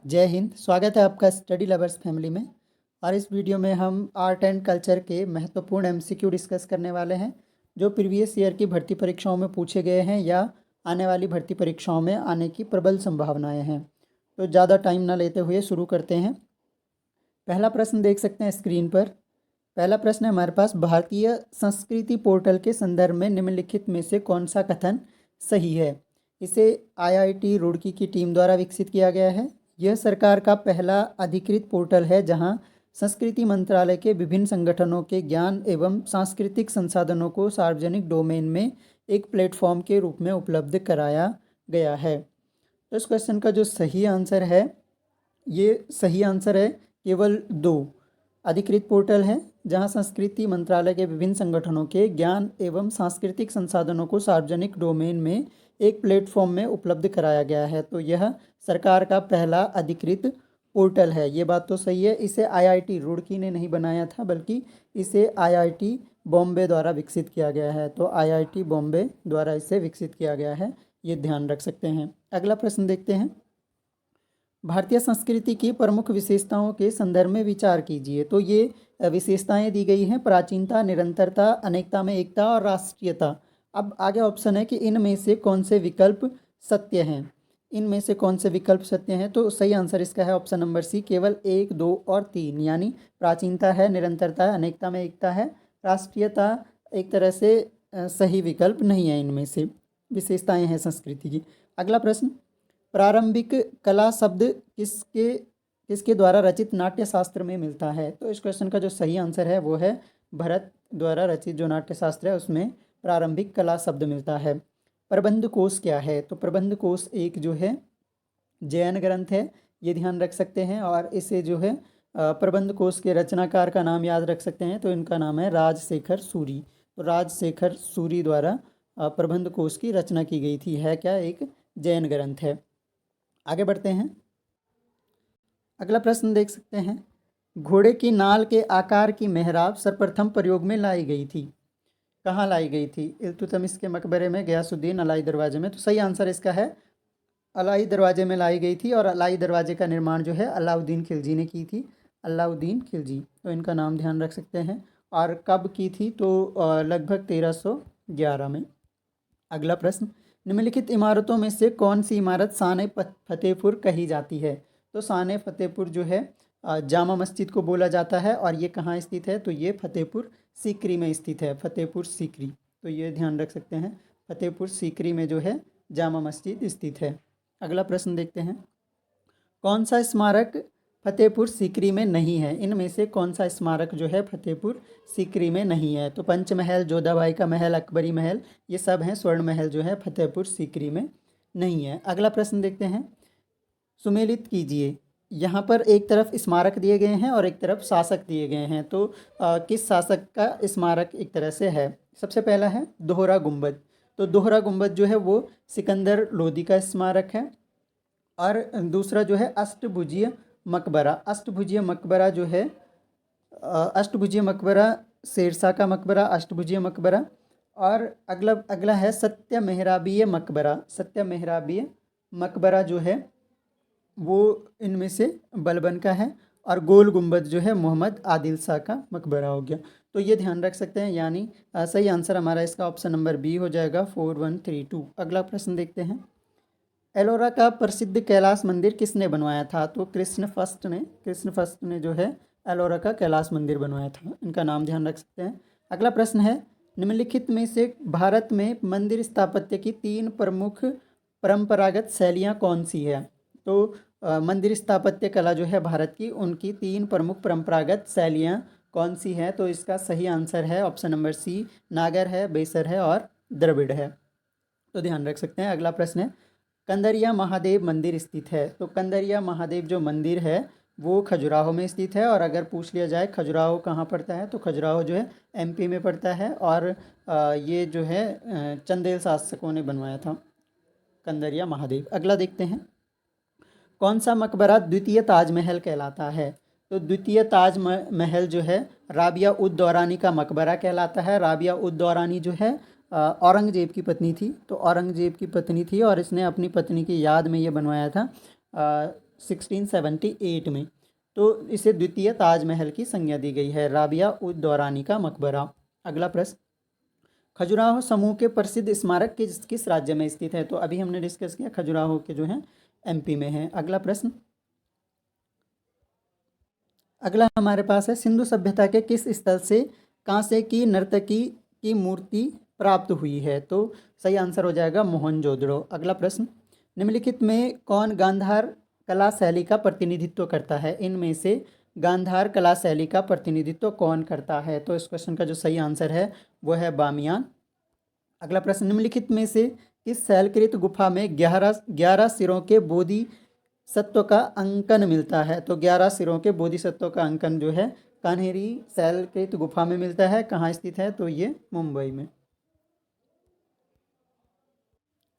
जय हिंद। स्वागत है आपका स्टडी लवर्स फैमिली में। और इस वीडियो में हम आर्ट एंड कल्चर के महत्वपूर्ण एमसीक्यू डिस्कस करने वाले हैं जो प्रीवियस ईयर की भर्ती परीक्षाओं में पूछे गए हैं या आने वाली भर्ती परीक्षाओं में आने की प्रबल संभावनाएं हैं। तो ज़्यादा टाइम ना लेते हुए शुरू करते हैं। पहला प्रश्न देख सकते हैं स्क्रीन पर। पहला प्रश्न है हमारे पास, भारतीय संस्कृति पोर्टल के संदर्भ में निम्नलिखित में से कौन सा कथन सही है। इसे आईआईटी रुड़की की टीम द्वारा विकसित किया गया है। यह सरकार का पहला अधिकृत पोर्टल है जहां संस्कृति मंत्रालय के विभिन्न संगठनों के ज्ञान एवं सांस्कृतिक संसाधनों को सार्वजनिक डोमेन में एक प्लेटफॉर्म के रूप में उपलब्ध कराया गया है। तो इस क्वेश्चन का जो सही आंसर है, ये सही आंसर है केवल दो। अधिकृत पोर्टल है जहां संस्कृति मंत्रालय के विभिन्न संगठनों के ज्ञान एवं सांस्कृतिक संसाधनों को सार्वजनिक डोमेन में एक प्लेटफॉर्म में उपलब्ध कराया गया है। तो यह सरकार का पहला अधिकृत पोर्टल है। ये बात तो सही है। इसे आईआईटी रुड़की ने नहीं बनाया था, बल्कि इसे आईआईटी बॉम्बे द्वारा विकसित किया गया है। तो आईआईटी बॉम्बे द्वारा इसे विकसित किया गया है, ये ध्यान रख सकते हैं। अगला प्रश्न देखते हैं। भारतीय संस्कृति की प्रमुख विशेषताओं के संदर्भ में विचार कीजिए। तो ये विशेषताएं दी गई हैं: प्राचीनता, निरंतरता, अनेकता में एकता और राष्ट्रीयता। अब आगे ऑप्शन है कि इनमें से कौन से विकल्प सत्य हैं। इनमें से कौन से विकल्प सत्य हैं? तो सही आंसर इसका है ऑप्शन नंबर सी, केवल 1, 2 और 3। यानी प्राचीनता है, निरंतरता है, अनेकता में एकता है, राष्ट्रीयता एक तरह से सही विकल्प नहीं है। इनमें से विशेषताएं हैं संस्कृति की। अगला प्रश्न, प्रारंभिक कला शब्द किसके द्वारा रचित नाट्य शास्त्र में मिलता है। तो इस क्वेश्चन का जो सही आंसर है वो है भरत द्वारा रचित जो नाट्य शास्त्र है उसमें प्रारंभिक कला शब्द मिलता है। प्रबंध कोश क्या है? तो प्रबंध कोश एक जो है जैन ग्रंथ है, ये ध्यान रख सकते हैं। और इसे जो है प्रबंध कोश के रचनाकार का नाम याद रख सकते हैं। तो इनका नाम है राजशेखर सूरी। तो राजशेखर सूरी द्वारा प्रबंध कोश की रचना की गई थी। है क्या? एक जैन ग्रंथ है। आगे बढ़ते हैं। अगला प्रश्न देख सकते हैं। घोड़े की नाल के आकार की मेहराब सर्वप्रथम प्रयोग में लाई गई थी। कहाँ लाई गई थी? इल्तुतमिश के मकबरे में, गयासुद्दीन अलाई दरवाजे में। तो सही आंसर इसका है अलाई दरवाजे में लाई गई थी। और अलाई दरवाजे का निर्माण जो है अलाउद्दीन खिलजी ने की थी। अलाउद्दीन खिलजी, तो इनका नाम ध्यान रख सकते हैं। और कब की थी? तो लगभग 1311 में। अगला प्रश्न, निम्नलिखित इमारतों में से कौन सी इमारत शान फतेहपुर कही जाती है। तो शान फतेहपुर जो है जामा मस्जिद को बोला जाता है। और ये कहाँ स्थित है? तो ये फतेहपुर सीकरी में स्थित है। फतेहपुर सीकरी, तो ये ध्यान रख सकते हैं। फतेहपुर सीकरी में जो है जामा मस्जिद स्थित है। अगला प्रश्न देखते हैं। कौन सा स्मारक फतेहपुर सीकरी में नहीं है? इनमें से कौन सा स्मारक जो है फतेहपुर सीकरी में नहीं है? तो पंचमहल, जोधाबाई का महल, अकबरी महल, ये सब हैं। स्वर्ण महल जो है फतेहपुर सीकरी में नहीं है। अगला प्रश्न देखते हैं। सुमेलित कीजिए। यहाँ पर एक तरफ स्मारक दिए गए हैं और एक तरफ शासक दिए गए हैं। तो किस शासक का स्मारक एक तरह से है? सबसे पहला है दोहरा गुंबद। तो दोहरा गुंबद जो है वो सिकंदर लोदी का स्मारक है। और दूसरा जो है अष्टभुजीय मकबरा। अष्टभुजीय मकबरा जो है अष्टभुजीय मकबरा शेरशाह का मकबरा, अष्टभुजीय मकबरा। और अगला है सत्य मेहराबीय मकबरा। सत्य मेहराबीय मकबरा जो है वो इनमें से बलबन का है। और गोल गुंबद जो है मोहम्मद आदिल शाह का मकबरा हो गया। तो ये ध्यान रख सकते हैं। यानी सही आंसर हमारा इसका ऑप्शन नंबर बी हो जाएगा, 4132। अगला प्रश्न देखते हैं। एलोरा का प्रसिद्ध कैलाश मंदिर किसने बनवाया था? तो कृष्ण फर्स्ट ने जो है एलोरा का कैलाश मंदिर बनवाया था। इनका नाम ध्यान रख सकते हैं। अगला प्रश्न है। निम्नलिखित में से भारत में मंदिर स्थापत्य की 3 प्रमुख परंपरागत शैलियाँ कौन सी है? तो मंदिर स्थापत्य कला जो है भारत की, उनकी 3 प्रमुख परंपरागत शैलियाँ कौन सी हैं? तो इसका सही आंसर है ऑप्शन नंबर सी, नागर है, बेसर है और द्रविड़ है। तो ध्यान रख सकते हैं। अगला प्रश्न है। कंदरिया महादेव मंदिर स्थित है। तो कंदरिया महादेव जो मंदिर है वो खजुराहो में स्थित है। और अगर पूछ लिया जाए खजुराहो कहाँ पड़ता है, तो खजुराहो जो है एमपी में पड़ता है। और ये जो है चंदेल शासकों ने बनवाया था कंदरिया महादेव। अगला देखते हैं। कौन सा मकबरा द्वितीय ताजमहल कहलाता है? तो द्वितीय ताजमहल जो है राबिया उद दौरानी का मकबरा कहलाता है। राबिया उद दौरानी जो है औरंगजेब की पत्नी थी। तो औरंगजेब की पत्नी थी और इसने अपनी पत्नी की याद में ये बनवाया था 1678 में। तो इसे द्वितीय ताजमहल की संज्ञा दी गई है। राबिया उद दौरानी का मकबरा। अगला प्रश्न, खजुराहो समूह के प्रसिद्ध स्मारक किस राज्य में स्थित है? तो अभी हमने डिस्कस किया, खजुराहो के जो हैं एमपी में है। अगला प्रश्न, अगला हमारे पास है, सिंधु सभ्यता के किस स्थल से कांसे की नर्तकी की मूर्ति प्राप्त हुई है? तो सही आंसर हो जाएगा मोहनजोदड़ो। अगला प्रश्न, निम्नलिखित में कौन गांधार कला शैली का प्रतिनिधित्व करता है? इनमें से गांधार कला शैली का प्रतिनिधित्व कौन करता है? तो इस क्वेश्चन का जो सही आंसर है वो है बामियान। अगला प्रश्न, निम्नलिखित में से किस शैलकृत गुफा में 11 सिरों के बोधि सत्व का अंकन मिलता है? तो 11 सिरों के बोधिसत्व का अंकन जो है कान्हेरी शैलकृत गुफा में मिलता है। कहाँ स्थित है? तो ये मुंबई में।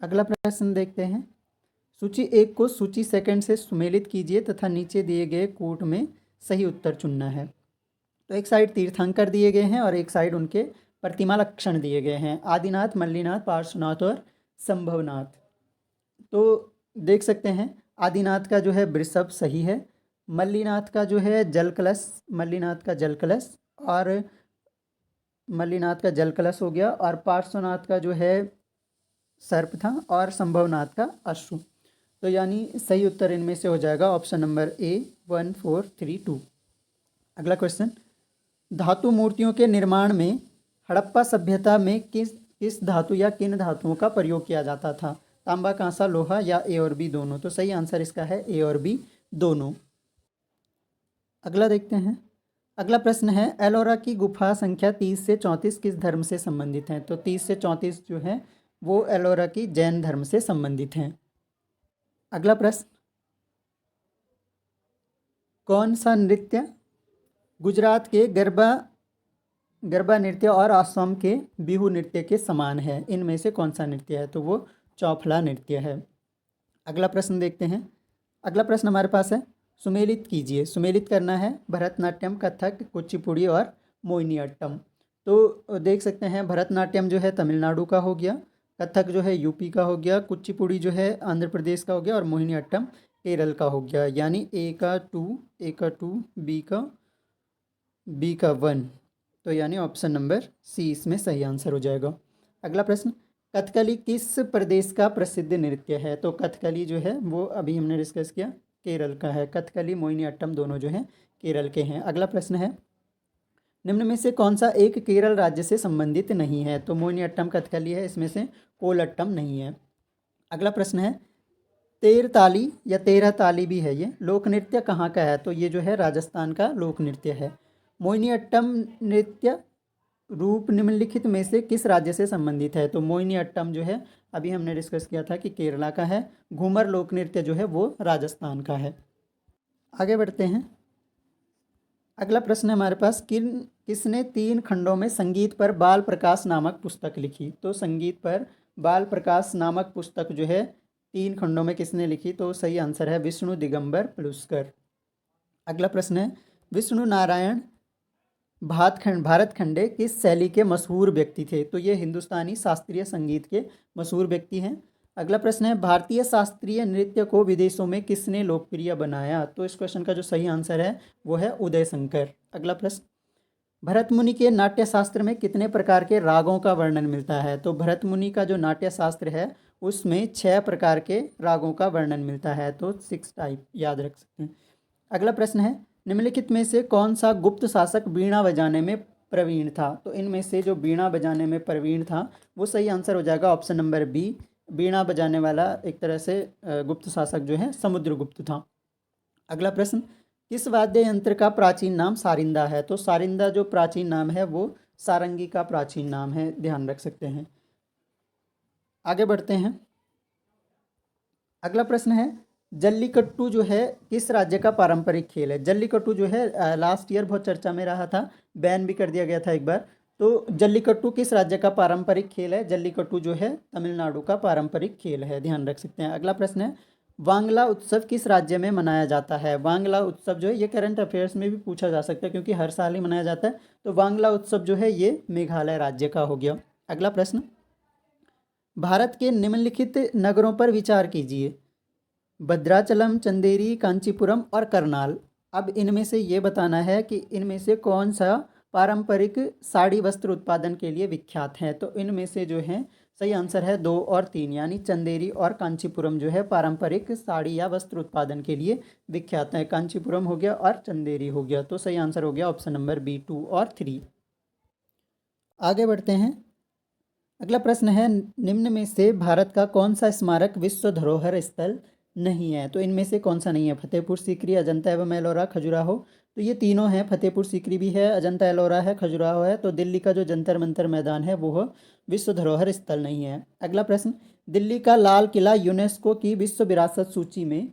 अगला प्रश्न देखते हैं, सूची 1 को सूची सेकंड से सुमेलित कीजिए तथा नीचे दिए गए कूट में सही उत्तर चुनना है। तो एक साइड तीर्थंकर दिए गए हैं और एक साइड उनके प्रतिमा लक्षण दिए गए हैं, आदिनाथ, मल्लीनाथ, पार्श्वनाथ और संभवनाथ। तो देख सकते हैं आदिनाथ का जो है वृषभ सही है, मल्लीनाथ का जो है जल कलश, मल्लीनाथ का जल कलश और मल्लीनाथ का जल कलश हो गया, और पार्श्वनाथ का जो है सर्प था, और संभवनाथ का अश्रु। तो यानी सही उत्तर इनमें से हो जाएगा ऑप्शन नंबर ए 1432। अगला क्वेश्चन, धातु मूर्तियों के निर्माण में हड़प्पा सभ्यता में किस धातु या किन धातुओं का प्रयोग किया जाता था? तांबा, कांसा, लोहा या ए और बी दोनों? तो सही आंसर इसका है ए और बी दोनों। अगला देखते हैं, अगला प्रश्न है, एलोरा की गुफा संख्या 30 से 34 किस धर्म से संबंधित हैं? तो 30 से 34 जो है वो एलोरा की जैन धर्म से संबंधित हैं। अगला प्रश्न, कौन सा नृत्य गुजरात के गरबा नृत्य और असम के बिहू नृत्य के समान है? इनमें से कौन सा नृत्य है? तो वो चौफला नृत्य है। अगला प्रश्न देखते हैं, अगला प्रश्न हमारे पास है, सुमेलित कीजिए। सुमेलित करना है भरतनाट्यम, कथक, कुचिपुड़ी और मोहिनीअट्टम। तो देख सकते हैं भरतनाट्यम जो है तमिलनाडु का हो गया, कथक जो है यूपी का हो गया, कुचिपुड़ी जो है आंध्र प्रदेश का हो गया और मोहिनीअट्टम केरल का हो गया। यानी ए का 2, बी का 1। तो यानी ऑप्शन नंबर सी इसमें सही आंसर हो जाएगा। अगला प्रश्न, कथकली किस प्रदेश का प्रसिद्ध नृत्य है? तो कथकली जो है वो अभी हमने डिस्कस किया केरल का है। कथकली, मोहिनीअट्टम दोनों जो हैं केरल के हैं। अगला प्रश्न है, निम्न में से कौन सा एक केरल राज्य से संबंधित नहीं है? तो मोहिनीअट्टम कथकली है, इसमें से कोलअट्टम नहीं है। अगला प्रश्न है, तेरताली या 13 ताली भी है, ये लोक नृत्य कहाँ का है? तो ये जो है राजस्थान का लोक नृत्य है। मोहिनीअट्टम नृत्य रूप निम्नलिखित में से किस राज्य से संबंधित है? तो मोहिनीअट्टम जो है अभी हमने डिस्कस किया था कि केरला का है, घूमर लोक नृत्य जो है वो राजस्थान का है। आगे बढ़ते हैं, अगला प्रश्न है हमारे पास, किसने 3 खंडों में संगीत पर बाल प्रकाश नामक पुस्तक लिखी? तो संगीत पर बाल प्रकाश नामक पुस्तक जो है 3 खंडों में किसने लिखी? तो सही आंसर है विष्णु दिगंबर पलुस्कर। अगला प्रश्न है, विष्णु नारायण भारत खंडे किस शैली के मशहूर व्यक्ति थे? तो ये हिंदुस्तानी शास्त्रीय संगीत के मशहूर व्यक्ति हैं। अगला प्रश्न है, भारतीय शास्त्रीय नृत्य को विदेशों में किसने लोकप्रिय बनाया? तो इस क्वेश्चन का जो सही आंसर है वो है उदय शंकर। अगला प्रश्न, भरत मुनि के नाट्य शास्त्र में कितने प्रकार के रागों का वर्णन मिलता है? तो भरत मुनि का जो नाट्य शास्त्र है उसमें 6 प्रकार के रागों का वर्णन मिलता है। तो 6 टाइप याद रख सकते हैं। अगला प्रश्न है, निम्नलिखित में से कौन सा गुप्त शासक बीणा बजाने में प्रवीण था? तो इनमें से जो बीणा बजाने में प्रवीण था वो सही आंसर हो जाएगा ऑप्शन नंबर बी। बीणा बजाने वाला एक तरह से गुप्त शासक जो है समुद्रगुप्त था। अगला प्रश्न, किस वाद्य यंत्र का प्राचीन नाम सारिंदा है? तो सारिंदा जो प्राचीन नाम है वो सारंगी का प्राचीन नाम है, ध्यान रख सकते हैं। आगे बढ़ते हैं, अगला प्रश्न है, जल्लीकट्टू जो है किस राज्य का पारंपरिक खेल है? जल्लीकट्टू जो है लास्ट ईयर बहुत चर्चा में रहा था, बैन भी कर दिया गया था एक बार। तो जल्लीकट्टू किस राज्य का पारंपरिक खेल है? जल्लीकट्टू जो है तमिलनाडु का पारंपरिक खेल है, ध्यान रख सकते हैं। अगला प्रश्न है, वांगला उत्सव किस राज्य में मनाया जाता है? वांगला उत्सव जो है ये करंट अफेयर्स में भी पूछा जा सकता है क्योंकि हर साल ही मनाया जाता है। तो वांगला उत्सव जो है ये मेघालय राज्य का हो गया। अगला प्रश्न, भारत के निम्नलिखित नगरों पर विचार कीजिए। भद्राचलम, चंदेरी, कांचीपुरम और करनाल। अब इनमें से ये बताना है कि इनमें से कौन सा पारंपरिक साड़ी वस्त्र उत्पादन के लिए विख्यात है। तो इनमें से जो है सही आंसर है 2 और 3, यानी चंदेरी और कांचीपुरम जो है पारंपरिक साड़ी या वस्त्र उत्पादन के लिए विख्यात है। कांचीपुरम हो गया और चंदेरी हो गया। तो सही आंसर हो गया ऑप्शन नंबर बी 2 और 3। आगे बढ़ते हैं। अगला प्रश्न है, निम्न में से भारत का कौन सा स्मारक विश्व धरोहर स्थल नहीं है। तो इनमें से कौन सा नहीं है। फतेहपुर सीकरी, अजंता एवं एलोरा, खजुराहो। तो ये तीनों हैं। फतेहपुर सीकरी भी है, अजंता एलोरा है, खजुराहो है। तो दिल्ली का जो जंतर मंतर मैदान है वो विश्व धरोहर स्थल नहीं है। अगला प्रश्न, दिल्ली का लाल किला यूनेस्को की विश्व विरासत सूची में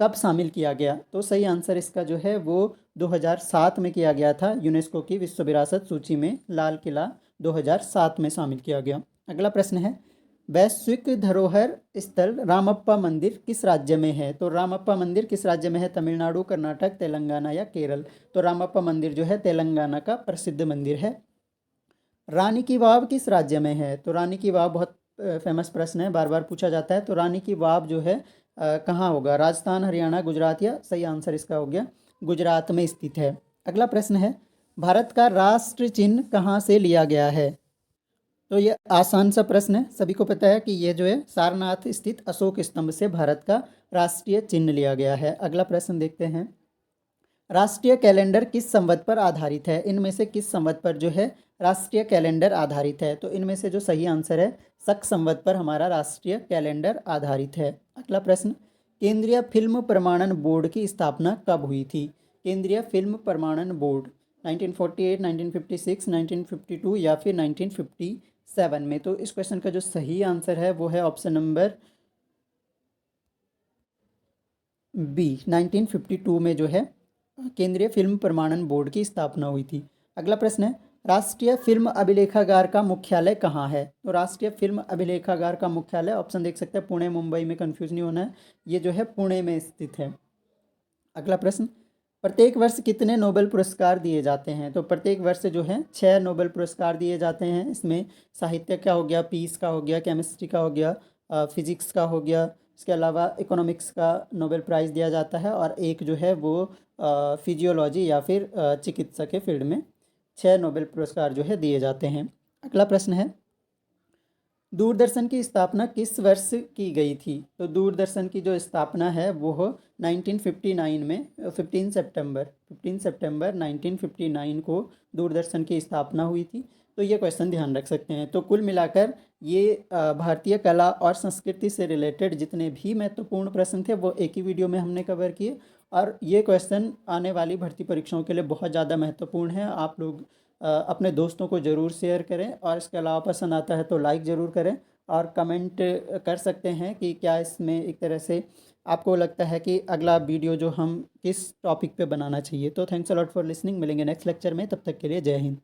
कब शामिल किया गया। तो सही आंसर इसका जो है वो 2007 में किया गया था। यूनेस्को की विश्व विरासत सूची में लाल किला 2007 में शामिल किया गया। अगला प्रश्न है, वैश्विक धरोहर स्थल रामप्पा मंदिर किस राज्य में है। तो रामप्पा मंदिर किस राज्य में है। तमिलनाडु, कर्नाटक, तेलंगाना या केरल। तो रामप्पा मंदिर जो है तेलंगाना का प्रसिद्ध मंदिर है। रानी की वाव किस राज्य में है। तो रानी की वाव बहुत फेमस प्रश्न है, बार बार पूछा जाता है। तो रानी की वाव जो है कहाँ होगा। राजस्थान, हरियाणा, गुजरात या सही आंसर इसका हो गया गुजरात में स्थित है। अगला प्रश्न है, भारत का राष्ट्र चिन्ह कहाँ से लिया गया है। तो ये आसान सा प्रश्न है, सभी को पता है कि ये जो है सारनाथ स्थित अशोक स्तंभ से भारत का राष्ट्रीय चिन्ह लिया गया है। अगला प्रश्न देखते हैं, राष्ट्रीय कैलेंडर किस संवत पर आधारित है। इनमें से किस संवत पर जो है राष्ट्रीय कैलेंडर आधारित है। तो इनमें से जो सही आंसर है शक संवत पर हमारा राष्ट्रीय कैलेंडर आधारित है। अगला प्रश्न, केंद्रीय फिल्म प्रमाणन बोर्ड की स्थापना कब हुई थी। केंद्रीय फिल्म प्रमाणन बोर्ड 1948, 1956, 1952 या फिर 1957 में। तो इस क्वेश्चन का जो सही आंसर है वो है ऑप्शन नंबर बी 1952 में जो है केंद्रीय फिल्म प्रमाणन बोर्ड की स्थापना हुई थी। अगला प्रश्न है, राष्ट्रीय फिल्म अभिलेखागार का मुख्यालय कहाँ है। तो राष्ट्रीय फिल्म अभिलेखागार का मुख्यालय ऑप्शन देख सकते हैं पुणे, मुंबई में कंफ्यूज नहीं होना है, ये जो है पुणे में स्थित है। अगला प्रश्न, प्रत्येक वर्ष कितने नोबेल पुरस्कार दिए जाते हैं। तो प्रत्येक वर्ष जो है 6 नोबेल पुरस्कार दिए जाते हैं। इसमें साहित्य का हो गया, पीस का हो गया, केमिस्ट्री का हो गया, फिजिक्स का हो गया, इसके अलावा इकोनॉमिक्स का नोबेल प्राइज़ दिया जाता है, और एक जो है वो फिजियोलॉजी या फिर चिकित्सा के फील्ड में 6 नोबेल पुरस्कार जो है दिए जाते हैं। अगला प्रश्न है, दूरदर्शन की स्थापना किस वर्ष की गई थी। तो दूरदर्शन की जो स्थापना है वो 1959 में 15 सितंबर 1959 को दूरदर्शन की स्थापना हुई थी। तो ये क्वेश्चन ध्यान रख सकते हैं। तो कुल मिलाकर ये भारतीय कला और संस्कृति से रिलेटेड जितने भी महत्वपूर्ण प्रश्न थे वो एक ही वीडियो में हमने कवर किए, और ये क्वेश्चन आने वाली भर्ती परीक्षाओं के लिए बहुत ज़्यादा महत्वपूर्ण है। आप लोग अपने दोस्तों को ज़रूर शेयर करें, और इसके अलावा पसंद आता है तो लाइक ज़रूर करें, और कमेंट कर सकते हैं कि क्या इसमें एक तरह से आपको लगता है कि अगला वीडियो जो हम किस टॉपिक पे बनाना चाहिए। तो thanks a lot for listening. मिलेंगे नेक्स्ट लेक्चर में, तब तक के लिए जय हिंद।